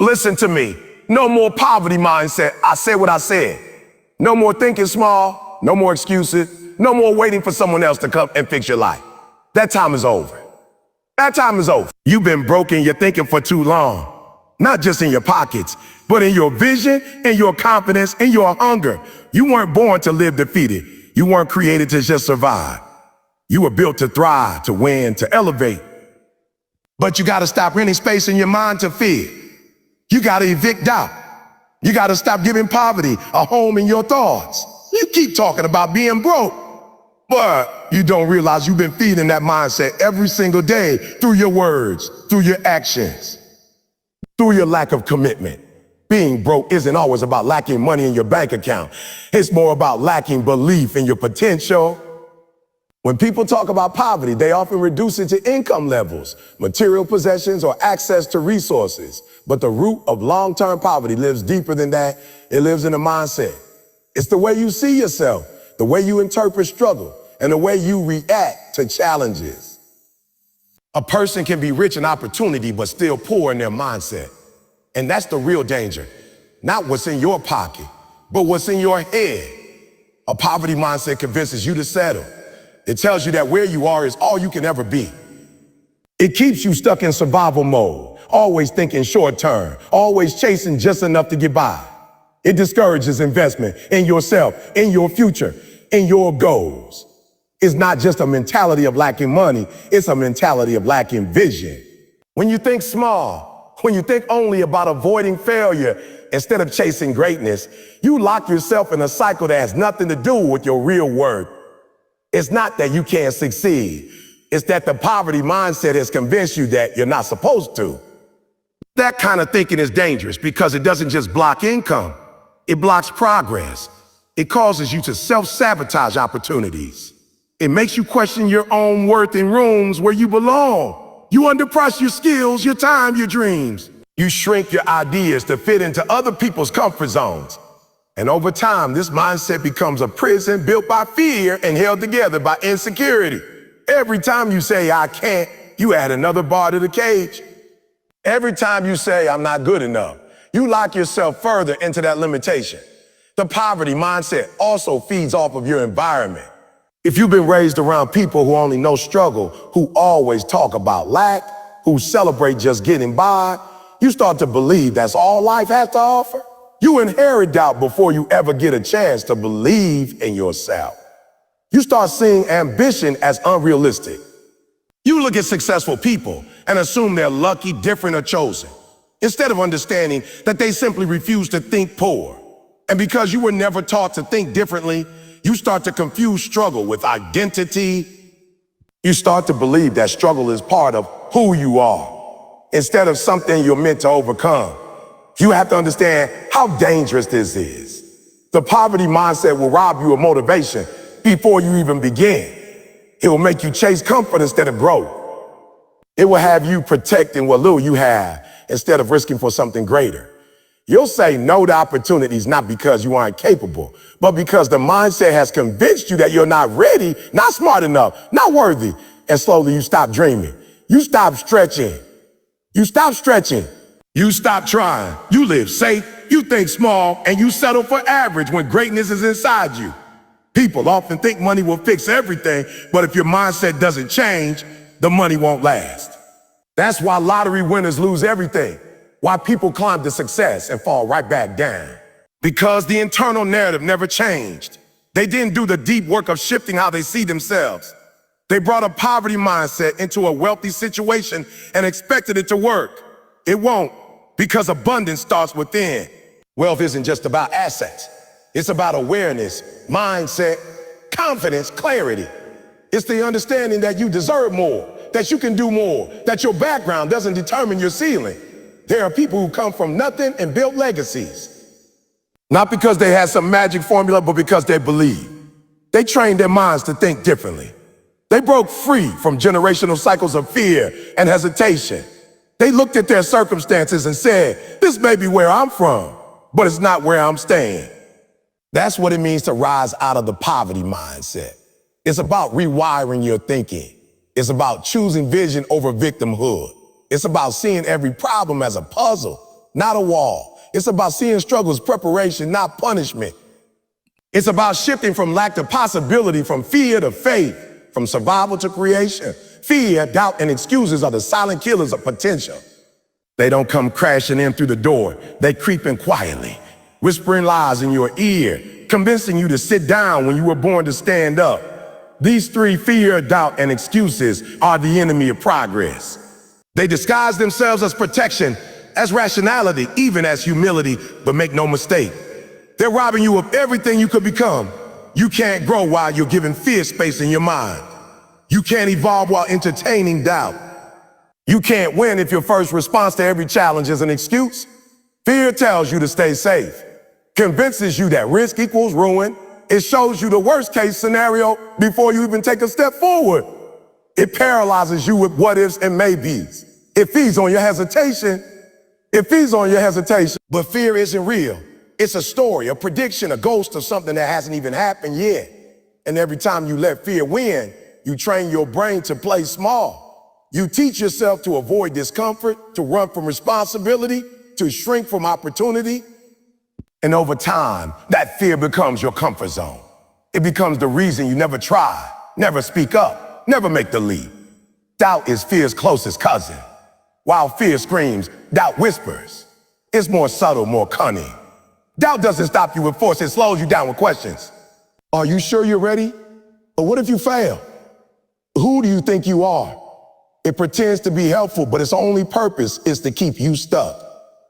Listen to me. No more poverty mindset. I said what I said. No more thinking small. No more excuses. No more waiting for someone else to come and fix your life. That time is over. That time is over. You've been broke in your thinking for too long. Not just in your pockets, but in your vision, in your confidence, in your hunger. You weren't born to live defeated. You weren't created to just survive. You were built to thrive, to win, to elevate. But you gotta stop renting space in your mind to fear. You gotta evict doubt. You gotta stop giving poverty a home in your thoughts. You keep talking about being broke, but you don't realize you've been feeding that mindset every single day through your words, through your actions, through your lack of commitment. Being broke isn't always about lacking money in your bank account. It's more about lacking belief in your potential. When people talk about poverty, they often reduce it to income levels, material possessions, or access to resources. But the root of long-term poverty lives deeper than that. It lives in the mindset. It's the way you see yourself, the way you interpret struggle, and the way you react to challenges. A person can be rich in opportunity, but still poor in their mindset. And that's the real danger. Not what's in your pocket, but what's in your head. A poverty mindset convinces you to settle. It tells you that where you are is all you can ever be. It keeps you stuck in survival mode, always thinking short term, always chasing just enough to get by. It discourages investment in yourself, in your future, in your goals. It's not just a mentality of lacking money, it's a mentality of lacking vision. When you think small, when you think only about avoiding failure instead of chasing greatness, you lock yourself in a cycle that has nothing to do with your real worth. It's not that you can't succeed. It's that the poverty mindset has convinced you that you're not supposed to. That kind of thinking is dangerous because it doesn't just block income. It blocks progress. It causes you to self-sabotage opportunities. It makes you question your own worth in rooms where you belong. You underprice your skills, your time, your dreams. You shrink your ideas to fit into other people's comfort zones. And over time, this mindset becomes a prison built by fear and held together by insecurity. Every time you say, I can't, you add another bar to the cage. Every time you say, I'm not good enough, you lock yourself further into that limitation. The poverty mindset also feeds off of your environment. If you've been raised around people who only know struggle, who always talk about lack, who celebrate just getting by, you start to believe that's all life has to offer. You inherit doubt before you ever get a chance to believe in yourself. You start seeing ambition as unrealistic. You look at successful people and assume they're lucky, different, or chosen, instead of understanding that they simply refuse to think poor. And because you were never taught to think differently, you start to confuse struggle with identity. You start to believe that struggle is part of who you are, instead of something you're meant to overcome. You have to understand how dangerous this is. The poverty mindset will rob you of motivation before you even begin. It will make you chase comfort instead of growth. It will have you protecting what little you have instead of risking for something greater. You'll say no to opportunities not because you aren't capable, but because the mindset has convinced you that you're not ready, not smart enough, not worthy. And slowly you stop dreaming. You stop stretching. You stop stretching. You stop trying. You live safe. You think small, and you settle for average when greatness is inside you. People often think money will fix everything, but if your mindset doesn't change, the money won't last. That's why lottery winners lose everything. Why people climb to success and fall right back down. Because the internal narrative never changed. They didn't do the deep work of shifting how they see themselves. They brought a poverty mindset into a wealthy situation and expected it to work. It won't, because abundance starts within. Wealth isn't just about assets. It's about awareness, mindset, confidence, clarity. It's the understanding that you deserve more, that you can do more, that your background doesn't determine your ceiling. There are people who come from nothing and built legacies. Not because they had some magic formula, but because they believe. They trained their minds to think differently. They broke free from generational cycles of fear and hesitation. They looked at their circumstances and said, this may be where I'm from, but it's not where I'm staying. That's what it means to rise out of the poverty mindset. It's about rewiring your thinking. It's about choosing vision over victimhood. It's about seeing every problem as a puzzle, not a wall. It's about seeing struggle as preparation, not punishment. It's about shifting from lack to possibility, from fear to faith, from survival to creation. Fear, doubt, and excuses are the silent killers of potential. They don't come crashing in through the door. They creep in quietly, whispering lies in your ear, convincing you to sit down when you were born to stand up. These three, fear, doubt, and excuses, are the enemy of progress. They disguise themselves as protection, as rationality, even as humility, but make no mistake, they're robbing you of everything you could become. You can't grow while you're giving fear space in your mind. You can't evolve while entertaining doubt. You can't win if your first response to every challenge is an excuse. Fear tells you to stay safe, convinces you that risk equals ruin. It shows you the worst case scenario before you even take a step forward. It paralyzes you with what ifs and maybes. It feeds on your hesitation. But fear isn't real. It's a story, a prediction, a ghost of something that hasn't even happened yet. And every time you let fear win, you train your brain to play small. You teach yourself to avoid discomfort, to run from responsibility, to shrink from opportunity. And over time, that fear becomes your comfort zone. It becomes the reason you never try, never speak up, never make the leap. Doubt is fear's closest cousin. While fear screams, doubt whispers. It's more subtle, more cunning. Doubt doesn't stop you with force, it slows you down with questions. Are you sure you're ready? Or what if you fail? Who do you think you are? It pretends to be helpful, but its only purpose is to keep you stuck.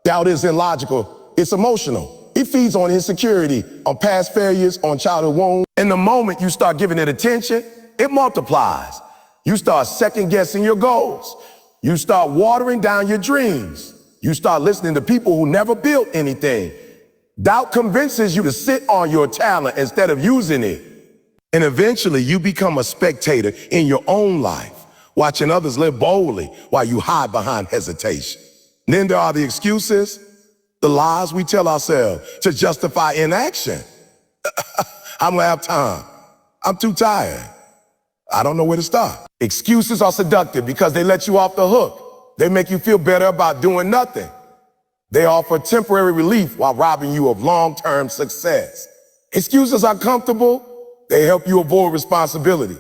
Doubt isn't illogical, it's emotional. It feeds on insecurity, on past failures, on childhood wounds. And the moment you start giving it attention, it multiplies. You start second-guessing your goals. You start watering down your dreams. You start listening to people who never built anything. Doubt convinces you to sit on your talent instead of using it. And eventually you become a spectator in your own life, watching others live boldly while you hide behind hesitation. And then there are the excuses, the lies we tell ourselves to justify inaction. I don't have time. I'm too tired. I don't know where to start. Excuses are seductive because they let you off the hook. They make you feel better about doing nothing. They offer temporary relief while robbing you of long-term success. Excuses are comfortable. They help you avoid responsibility.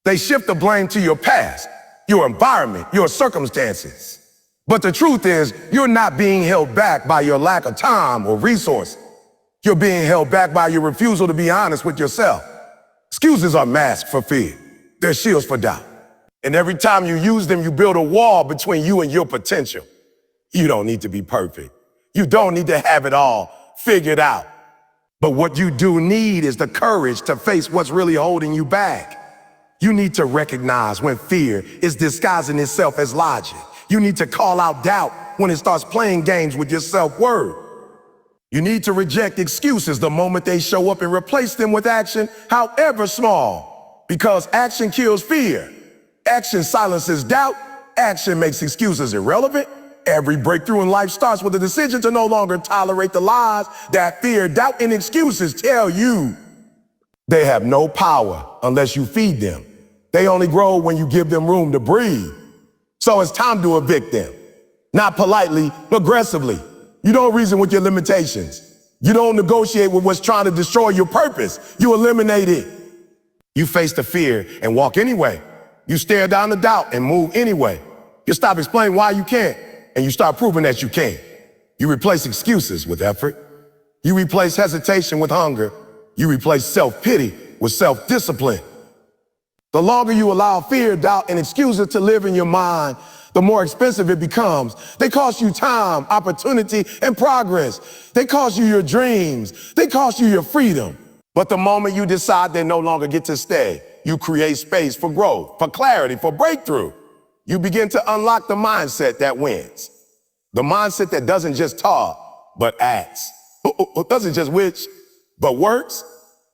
They shift the blame to your past, your environment, your circumstances. But the truth is, you're not being held back by your lack of time or resources. You're being held back by your refusal to be honest with yourself. Excuses are masks for fear. They're shields for doubt. And every time you use them, you build a wall between you and your potential. You don't need to be perfect. You don't need to have it all figured out. But what you do need is the courage to face what's really holding you back. You need to recognize when fear is disguising itself as logic. You need to call out doubt when it starts playing games with your self-worth. You need to reject excuses the moment they show up and replace them with action, however small, because action kills fear. Action silences doubt. Action makes excuses irrelevant. Every breakthrough in life starts with a decision to no longer tolerate the lies that fear, doubt, and excuses tell you. They have no power unless you feed them. They only grow when you give them room to breathe. So it's time to evict them. Not politely, but aggressively. You don't reason with your limitations. You don't negotiate with what's trying to destroy your purpose. You eliminate it. You face the fear and walk anyway. You stare down the doubt and move anyway. You stop explaining why you can't, and you start proving that you can. You replace excuses with effort. You replace hesitation with hunger. You replace self-pity with self-discipline. The longer you allow fear, doubt, and excuses to live in your mind, the more expensive it becomes. They cost you time, opportunity, and progress. They cost you your dreams. They cost you your freedom. But the moment you decide they no longer get to stay, you create space for growth, for clarity, for breakthrough. You begin to unlock the mindset that wins. The mindset that doesn't just talk, but acts. Doesn't just wish, but works.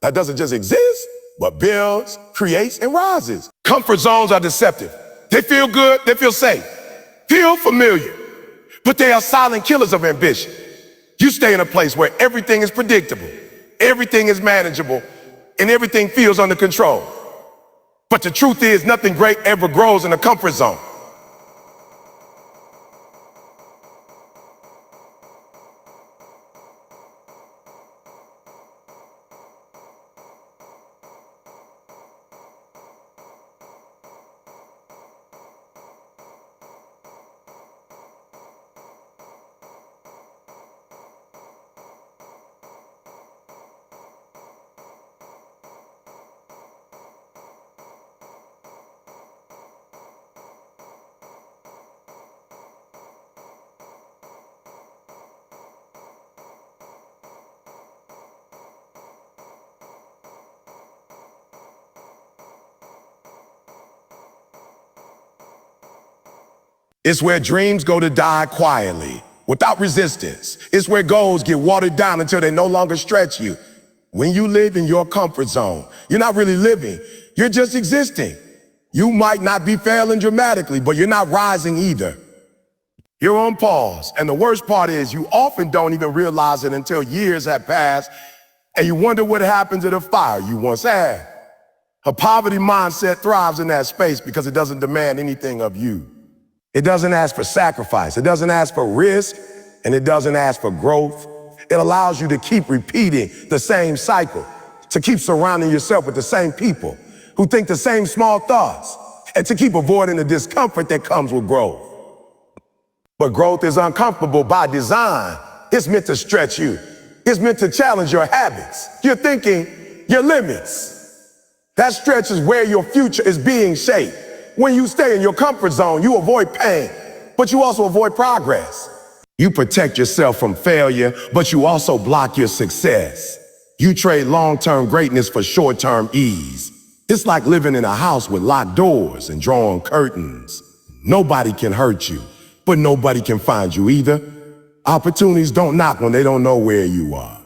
That doesn't just exist, but builds, creates, and rises. Comfort zones are deceptive. They feel good, they feel safe, feel familiar, but they are silent killers of ambition. You stay in a place where everything is predictable, everything is manageable, and everything feels under control. But the truth is, nothing great ever grows in a comfort zone. It's where dreams go to die quietly, without resistance. It's where goals get watered down until they no longer stretch you. When you live in your comfort zone, you're not really living, you're just existing. You might not be failing dramatically, but you're not rising either. You're on pause, and the worst part is you often don't even realize it until years have passed, and you wonder what happened to the fire you once had. A poverty mindset thrives in that space because it doesn't demand anything of you. It doesn't ask for sacrifice, it doesn't ask for risk, and it doesn't ask for growth. It allows you to keep repeating the same cycle, to keep surrounding yourself with the same people who think the same small thoughts, and to keep avoiding the discomfort that comes with growth. But growth is uncomfortable by design. It's meant to stretch you. It's meant to challenge your habits, your thinking, your limits. That stretch is where your future is being shaped. When you stay in your comfort zone, you avoid pain, but you also avoid progress. You protect yourself from failure, but you also block your success. You trade long-term greatness for short-term ease. It's like living in a house with locked doors and drawn curtains. Nobody can hurt you, but nobody can find you either. Opportunities don't knock when they don't know where you are.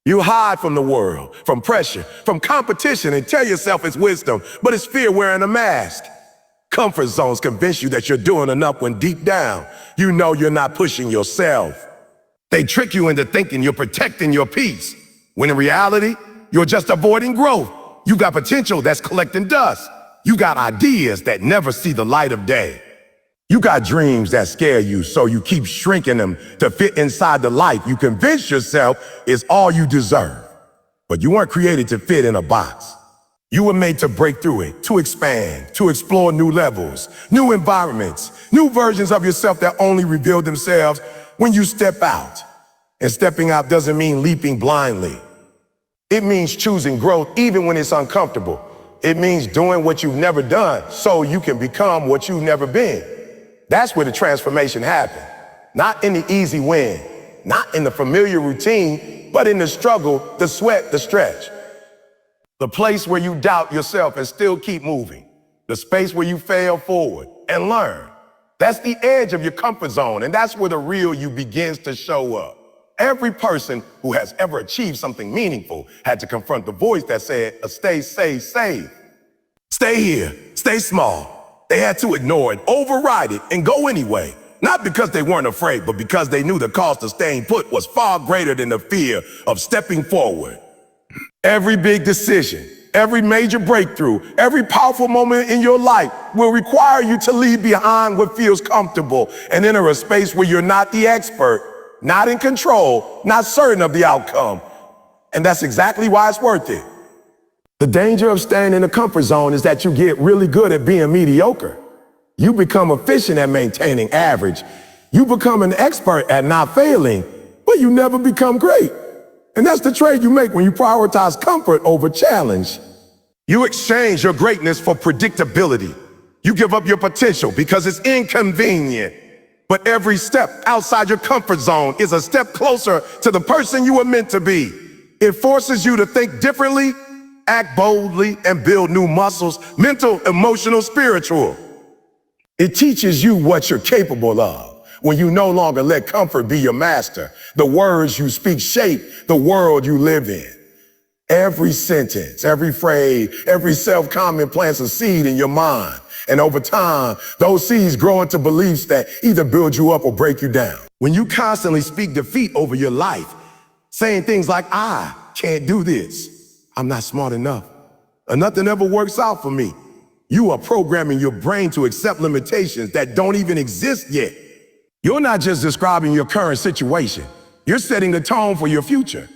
You hide from the world, from pressure, from competition, and tell yourself it's wisdom, but it's fear wearing a mask. Comfort zones convince you that you're doing enough when deep down, you know you're not pushing yourself. They trick you into thinking you're protecting your peace, when in reality, you're just avoiding growth. You got potential that's collecting dust. You got ideas that never see the light of day. You got dreams that scare you, so you keep shrinking them to fit inside the life you convince yourself is all you deserve. But you weren't created to fit in a box. You were made to break through it, to expand, to explore new levels, new environments, new versions of yourself that only reveal themselves when you step out. And stepping out doesn't mean leaping blindly. It means choosing growth even when it's uncomfortable. It means doing what you've never done so you can become what you've never been. That's where the transformation happened. Not in the easy win, not in the familiar routine, but in the struggle, the sweat, the stretch. The place where you doubt yourself and still keep moving. The space where you fail forward and learn. That's the edge of your comfort zone, and that's where the real you begins to show up. Every person who has ever achieved something meaningful had to confront the voice that said, stay safe. Stay here, stay small. They had to ignore it, override it, and go anyway. Not because they weren't afraid, but because they knew the cost of staying put was far greater than the fear of stepping forward. Every big decision, every major breakthrough, every powerful moment in your life will require you to leave behind what feels comfortable and enter a space where you're not the expert, not in control, not certain of the outcome. And that's exactly why it's worth it. The danger of staying in the comfort zone is that you get really good at being mediocre. You become efficient at maintaining average. You become an expert at not failing, but you never become great. And that's the trade you make when you prioritize comfort over challenge. You exchange your greatness for predictability. You give up your potential because it's inconvenient. But every step outside your comfort zone is a step closer to the person you were meant to be. It forces you to think differently, act boldly, and build new muscles, mental, emotional, spiritual. It teaches you what you're capable of when you no longer let comfort be your master. The words you speak shape the world you live in. Every sentence, every phrase, every self-comment plants a seed in your mind. And over time, those seeds grow into beliefs that either build you up or break you down. When you constantly speak defeat over your life, saying things like, I can't do this, I'm not smart enough, or nothing ever works out for me, you are programming your brain to accept limitations that don't even exist yet. You're not just describing your current situation, you're setting the tone for your future.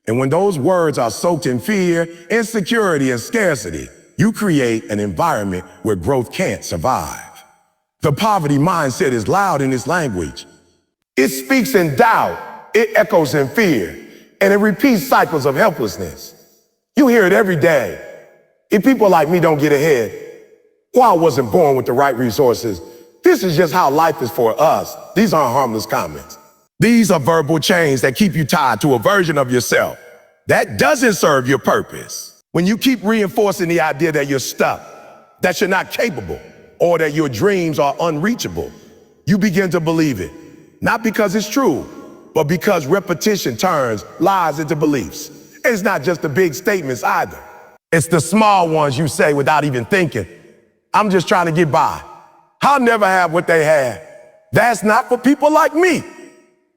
And when those words are soaked in fear, insecurity, and scarcity, you create an environment where growth can't survive. The poverty mindset is loud in its language. It speaks in doubt, it echoes in fear, and it repeats cycles of helplessness. You hear it every day. If people like me don't get ahead, well, I wasn't born with the right resources. This is just how life is for us. These aren't harmless comments. These are verbal chains that keep you tied to a version of yourself that doesn't serve your purpose. When you keep reinforcing the idea that you're stuck, that you're not capable, or that your dreams are unreachable, You begin to believe it, not because it's true, but because repetition turns lies into beliefs. It's not just the big statements either. It's the small ones you say without even thinking. I'm just trying to get by. I'll never have what they had. That's not for people like me.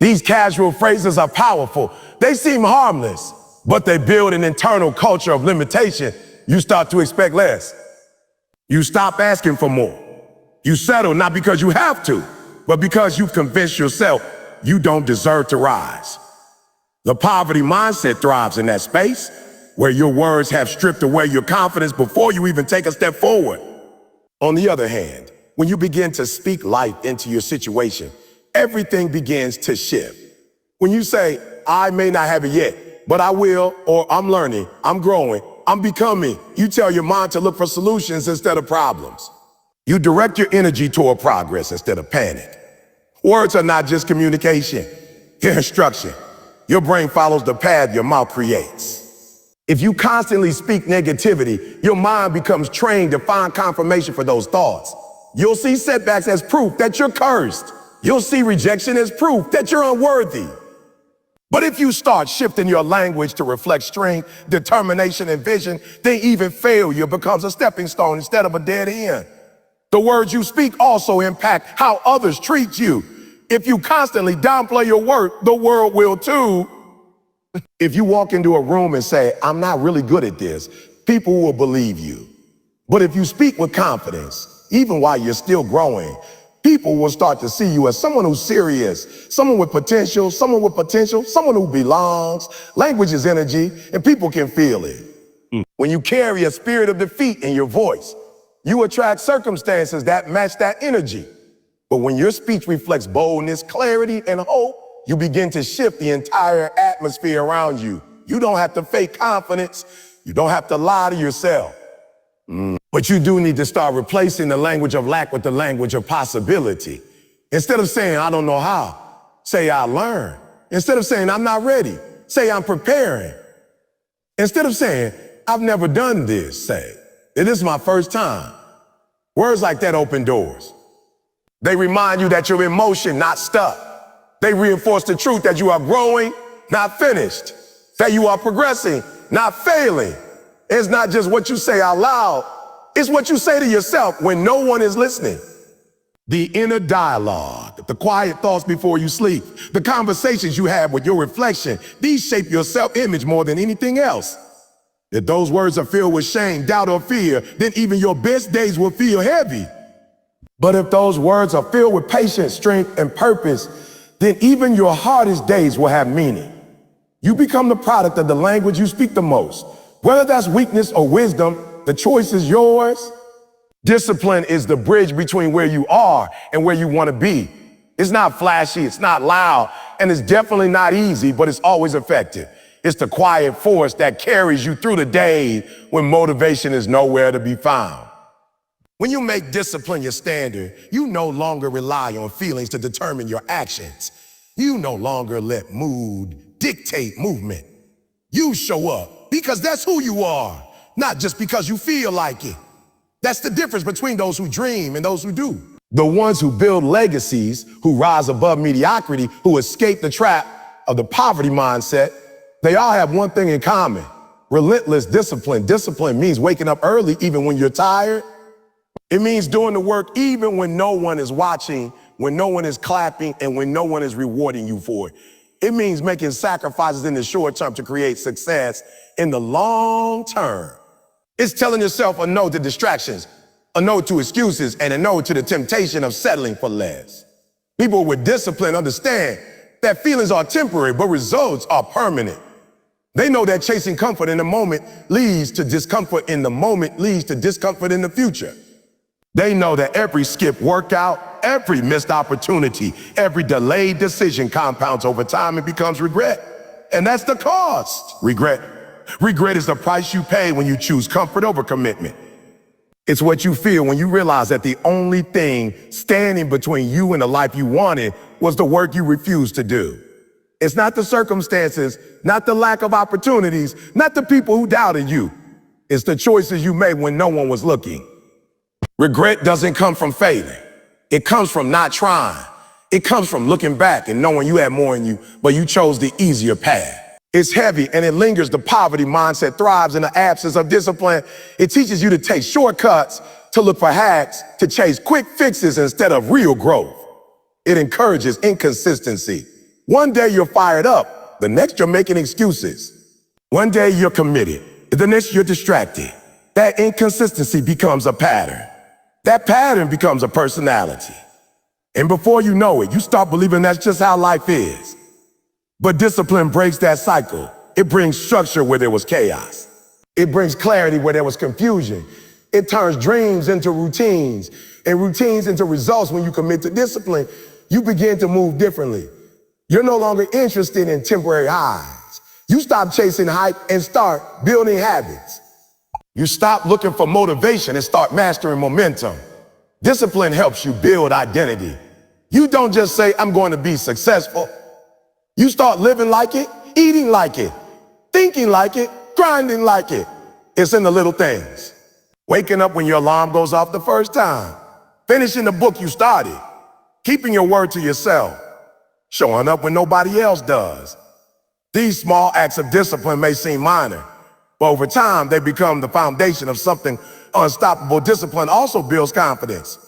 These casual phrases are powerful. They seem harmless, but they build an internal culture of limitation. You start to expect less. You stop asking for more. You settle not because you have to, but because you've convinced yourself you don't deserve to rise. The poverty mindset thrives in that space where your words have stripped away your confidence before you even take a step forward. On the other hand, when you begin to speak life into your situation, everything begins to shift. When you say, I may not have it yet, but I will, or I'm learning, I'm growing, I'm becoming, you tell your mind to look for solutions instead of problems. You direct your energy toward progress instead of panic. Words are not just communication, they're instruction. Your brain follows the path your mouth creates. If you constantly speak negativity, your mind becomes trained to find confirmation for those thoughts. You'll see setbacks as proof that you're cursed. You'll see rejection as proof that you're unworthy. But if you start shifting your language to reflect strength, determination, and vision, then even failure becomes a stepping stone instead of a dead end. The words you speak also impact how others treat you. If you constantly downplay your work, the world will too. If you walk into a room and say, I'm not really good at this, people will believe you. But if you speak with confidence, even while you're still growing, people will start to see you as someone who's serious, someone with potential, someone who belongs. Language is energy, and people can feel it. When you carry a spirit of defeat in your voice, you attract circumstances that match that energy. But when your speech reflects boldness, clarity, and hope, you begin to shift the entire atmosphere around you. You don't have to fake confidence. You don't have to lie to yourself. But you do need to start replacing the language of lack with the language of possibility. Instead of saying, I don't know how, say, I'll learn. Instead of saying, I'm not ready, say, I'm preparing. Instead of saying, I've never done this, say, it is my first time. Words like that open doors. They remind you that you're in motion, not stuck. They reinforce the truth that you are growing, not finished. That you are progressing, not failing. It's not just what you say out loud. It's what you say to yourself when no one is listening. The inner dialogue, the quiet thoughts before you sleep, the conversations you have with your reflection, these shape your self-image more than anything else. If those words are filled with shame, doubt, or fear, then even your best days will feel heavy. But if those words are filled with patience, strength, and purpose, then even your hardest days will have meaning. You become the product of the language you speak the most. Whether that's weakness or wisdom, the choice is yours. Discipline is the bridge between where you are and where you want to be. It's not flashy, it's not loud, and it's definitely not easy, but it's always effective. It's the quiet force that carries you through the day when motivation is nowhere to be found. When you make discipline your standard, you no longer rely on feelings to determine your actions. You no longer let mood dictate movement. You show up because that's who you are, not just because you feel like it. That's the difference between those who dream and those who do. The ones who build legacies, who rise above mediocrity, who escape the trap of the poverty mindset, they all have one thing in common: relentless discipline. Discipline means waking up early even when you're tired. It means doing the work even when no one is watching, when no one is clapping, and when no one is rewarding you for it. It means making sacrifices in the short term to create success in the long term. It's telling yourself a no to distractions, a no to excuses, and a no to the temptation of settling for less. People with discipline understand that feelings are temporary, but results are permanent. They know that chasing comfort in the moment leads to discomfort in the moment leads to discomfort in the future. They know that every skipped workout, every missed opportunity, every delayed decision compounds over time and becomes regret. And that's the cost. Regret. Regret is the price you pay when you choose comfort over commitment. It's what you feel when you realize that the only thing standing between you and the life you wanted was the work you refused to do. It's not the circumstances, not the lack of opportunities, not the people who doubted you. It's the choices you made when no one was looking. Regret doesn't come from failing. It comes from not trying. It comes from looking back and knowing you had more in you, but you chose the easier path. It's heavy and it lingers. The poverty mindset thrives in the absence of discipline. It teaches you to take shortcuts, to look for hacks, to chase quick fixes instead of real growth. It encourages inconsistency. One day you're fired up, the next you're making excuses. One day you're committed, the next you're distracted. That inconsistency becomes a pattern. That pattern becomes a personality. And before you know it, you start believing that's just how life is. But discipline breaks that cycle. It brings structure where there was chaos. It brings clarity where there was confusion. It turns dreams into routines and routines into results. When you commit to discipline, you begin to move differently. You're no longer interested in temporary highs. You stop chasing hype and start building habits. You stop looking for motivation and start mastering momentum. Discipline helps you build identity. You don't just say, I'm going to be successful. You start living like it, eating like it, thinking like it, grinding like it. It's in the little things. Waking up when your alarm goes off the first time, finishing the book you started, keeping your word to yourself, showing up when nobody else does. These small acts of discipline may seem minor, but over time they become the foundation of something unstoppable. Discipline also builds confidence.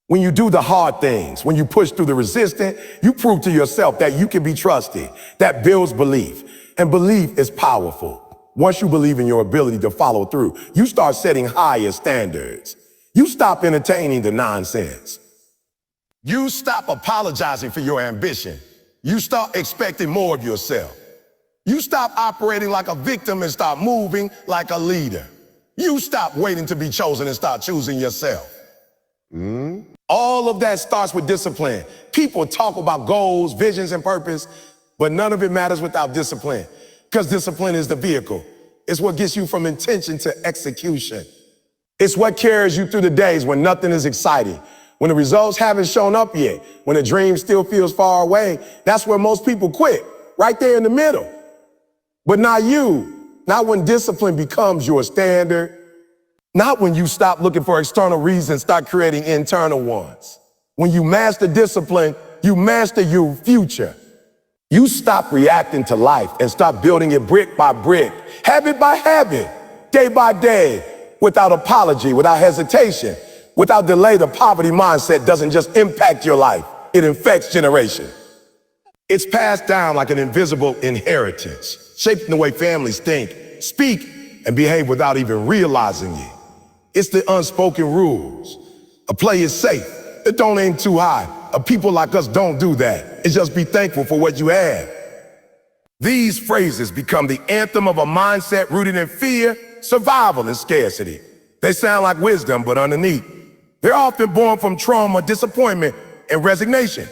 When you do the hard things, when you push through the resistance, you prove to yourself that you can be trusted. That builds belief, and belief is powerful. Once you believe in your ability to follow through, you start setting higher standards. You stop entertaining the nonsense. You stop apologizing for your ambition. You start expecting more of yourself. You stop operating like a victim and start moving like a leader. You stop waiting to be chosen and start choosing yourself. All of that starts with discipline. People talk about goals, visions, and purpose, but none of it matters without discipline, because discipline is the vehicle. It's what gets you from intention to execution. It's what carries you through the days when nothing is exciting, when the results haven't shown up yet, when the dream still feels far away. That's where most people quit, right there in the middle. But not you, not when discipline becomes your standard. Not when you stop looking for external reasons, start creating internal ones. When you master discipline, you master your future. You stop reacting to life and start building it brick by brick, habit by habit, day by day, without apology, without hesitation, without delay. The poverty mindset doesn't just impact your life, it infects generations. It's passed down like an invisible inheritance, shaping the way families think, speak, and behave without even realizing it. It's the unspoken rules. A play is safe. It don't aim too high. People like us don't do that. It's just be thankful for what you have. These phrases become the anthem of a mindset rooted in fear, survival, and scarcity. They sound like wisdom, but underneath, they're often born from trauma, disappointment, and resignation.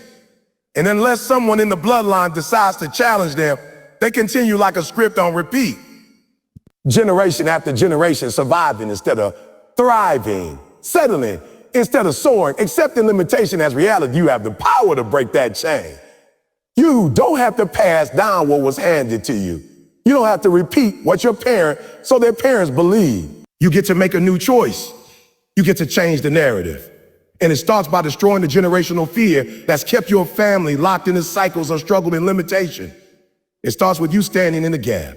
And unless someone in the bloodline decides to challenge them, they continue like a script on repeat. Generation after generation surviving instead of thriving, settling instead of soaring, accepting limitation as reality. You have the power to break that chain. You don't have to pass down what was handed to you. You don't have to repeat what your parent, so their parents believe. You get to make a new choice. You get to change the narrative. And it starts by destroying the generational fear that's kept your family locked into cycles of struggle and limitation. It starts with you standing in the gap,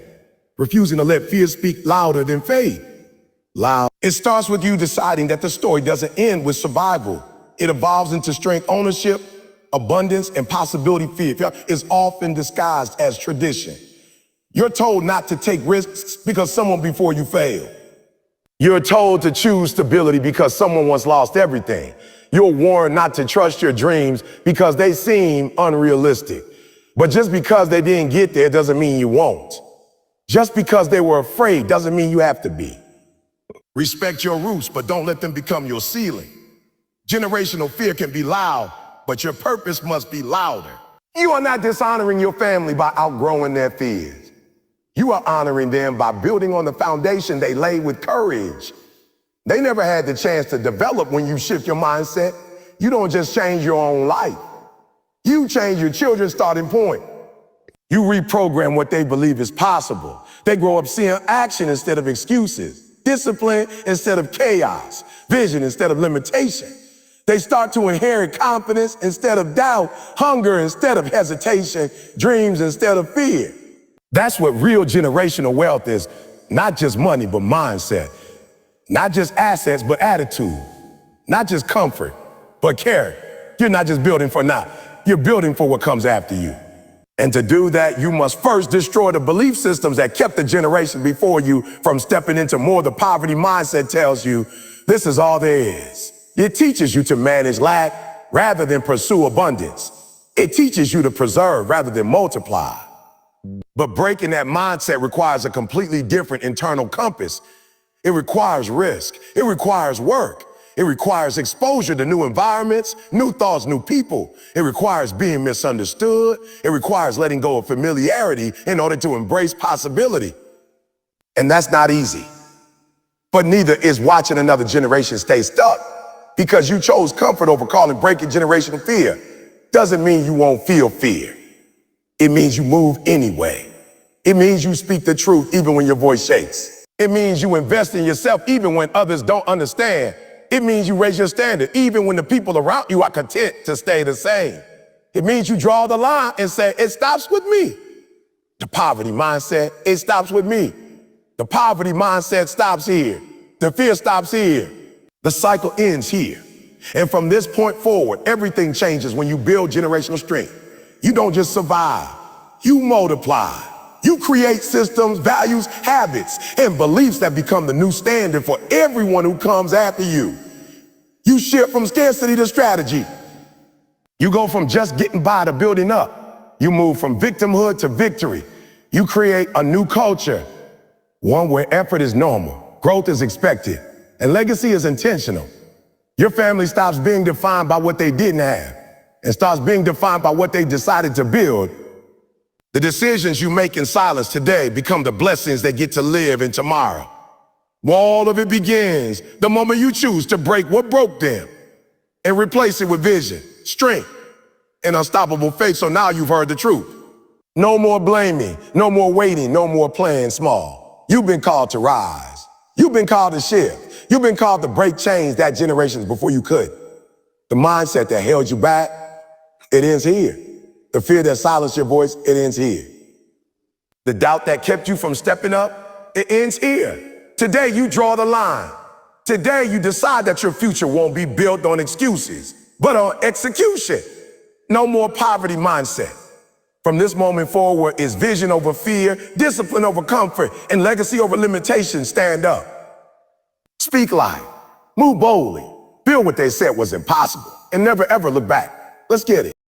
refusing to let fear speak louder than faith. It starts with you deciding that the story doesn't end with survival. It evolves into strength, ownership, abundance, and possibility. Fear is often disguised as tradition. You're told not to take risks because someone before you failed. You're told to choose stability because someone once lost everything. You're warned not to trust your dreams because they seem unrealistic. But just because they didn't get there doesn't mean you won't. Just because they were afraid doesn't mean you have to be. Respect your roots, but don't let them become your ceiling. Generational fear can be loud, but your purpose must be louder. You are not dishonoring your family by outgrowing their fears. You are honoring them by building on the foundation they laid with courage. They never had the chance to develop. When you shift your mindset, you don't just change your own life. You change your children's starting point. You reprogram what they believe is possible. They grow up seeing action instead of excuses, discipline instead of chaos, vision instead of limitation. They start to inherit confidence instead of doubt, hunger instead of hesitation, dreams instead of fear. That's what real generational wealth is. Not just money, but mindset. Not just assets, but attitude. Not just comfort, but character. You're not just building for now. You're building for what comes after you. And to do that, you must first destroy the belief systems that kept the generation before you from stepping into more. The poverty mindset tells you this is all there is. It teaches you to manage lack rather than pursue abundance. It teaches you to preserve rather than multiply. But breaking that mindset requires a completely different internal compass. It requires risk. It requires work. It requires exposure to new environments, new thoughts, new people. It requires being misunderstood. It requires letting go of familiarity in order to embrace possibility. And that's not easy. But neither is watching another generation stay stuck. Because you chose comfort over calling breaking generational fear doesn't mean you won't feel fear. It means you move anyway. It means you speak the truth even when your voice shakes. It means you invest in yourself even when others don't understand. It means you raise your standard even when the people around you are content to stay the same. It means you draw the line and say, it stops with me. The poverty mindset, it stops with me. The poverty mindset stops here. The fear stops here. The cycle ends here. And from this point forward, everything changes when you build generational strength. You don't just survive, you multiply. You create systems, values, habits, and beliefs that become the new standard for everyone who comes after you. You shift from scarcity to strategy. You go from just getting by to building up. You move from victimhood to victory. You create a new culture, one where effort is normal, growth is expected, and legacy is intentional. Your family stops being defined by what they didn't have and starts being defined by what they decided to build. The decisions you make in silence today become the blessings they get to live in tomorrow. All of it begins the moment you choose to break what broke them and replace it with vision, strength, and unstoppable faith. So now you've heard the truth. No more blaming, no more waiting, no more playing small. You've been called to rise. You've been called to shift. You've been called to break chains that generations before you could. The mindset that held you back, it ends here. The fear that silenced your voice, it ends here. The doubt that kept you from stepping up, it ends here. Today you draw the line. Today you decide that your future won't be built on excuses, but on execution. No more poverty mindset. From this moment forward is vision over fear, discipline over comfort, and legacy over limitation. Stand up. Speak life. Move boldly. Build what they said was impossible, and never ever look back. Let's get it.